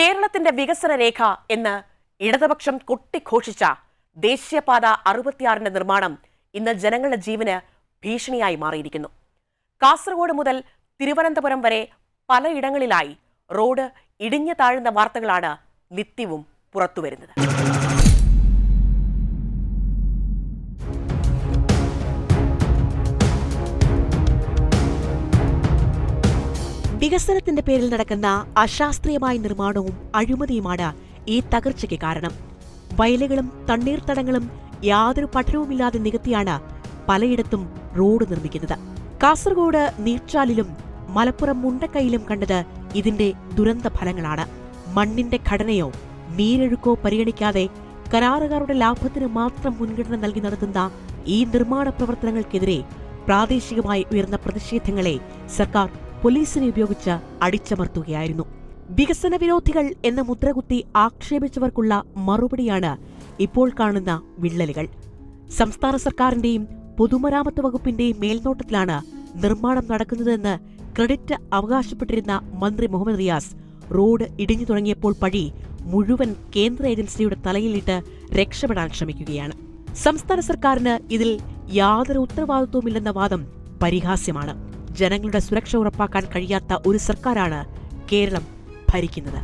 കേരളത്തിന്റെ വികസന രേഖ എന്ന് ഇടതുപക്ഷം കൊട്ടിഘോഷിച്ച ദേശീയപാത 66 നിർമ്മാണം ഇന്ന് ജനങ്ങളുടെ ജീവന് ഭീഷണിയായി മാറിയിരിക്കുന്നു. കാസർഗോഡ് മുതൽ തിരുവനന്തപുരം വരെ പലയിടങ്ങളിലായി റോഡ് ഇടിഞ്ഞു താഴുന്ന വാർത്തകളാണ് നിത്യവും പുറത്തുവരുന്നത്. വികസനത്തിന്റെ പേരിൽ നടക്കുന്ന അശാസ്ത്രീയമായ നിർമ്മാണവും അഴിമതിയുമാണ് ഈ തകർച്ചയ്ക്ക് കാരണം. വയലുകളും തണ്ണീർത്തടങ്ങളും യാതൊരു പഠനവുമില്ലാതെ നികത്തിയാണ് പലയിടത്തും റോഡ് നിർമ്മിക്കുന്നത്. കാസർഗോഡ് നീർച്ചാലിലും മലപ്പുറം മുണ്ടക്കൈയിലും കണ്ടത് ഇതിന്റെ ദുരന്ത ഫലങ്ങളാണ്. മണ്ണിന്റെ ഘടനയോ നീരൊഴുക്കോ പരിഗണിക്കാതെ കരാറുകാരുടെ ലാഭത്തിന് മാത്രം മുൻഗണന നൽകി നടത്തുന്ന ഈ നിർമ്മാണ പ്രവർത്തനങ്ങൾക്കെതിരെ പ്രാദേശികമായി ഉയർന്ന പ്രതിഷേധങ്ങളെ സർക്കാർ പോലീസിനെ ഉപയോഗിച്ച് അടിച്ചമർത്തുകയായിരുന്നു. വികസന വിരോധികൾ എന്ന മുദ്രകുത്തി ആക്ഷേപിച്ചവർക്കുള്ള മറുപടിയാണ് ഇപ്പോൾ കാണുന്ന വിള്ളലുകൾ. സംസ്ഥാന സർക്കാരിന്റെയും പൊതുമരാമത്ത് വകുപ്പിന്റെയും മേൽനോട്ടത്തിലാണ് നിർമ്മാണം നടക്കുന്നതെന്ന് ക്രെഡിറ്റ് അവകാശപ്പെട്ടിരുന്ന മന്ത്രി മുഹമ്മദ് റിയാസ് റോഡ് ഇടിഞ്ഞു തുടങ്ങിയപ്പോൾ പഴി മുഴുവൻ കേന്ദ്ര ഏജൻസിയുടെ തലയിലിട്ട് രക്ഷപ്പെടാൻ ശ്രമിക്കുകയാണ്. സംസ്ഥാന സർക്കാരിന് ഇതിൽ യാതൊരു ഉത്തരവാദിത്വമില്ലെന്ന വാദം പരിഹാസ്യമാണ്. ജനങ്ങളുടെ സുരക്ഷ ഉറപ്പാക്കാൻ കഴിയാത്ത ഒരു സർക്കാരാണ് കേരളം ഭരിക്കുന്നത്.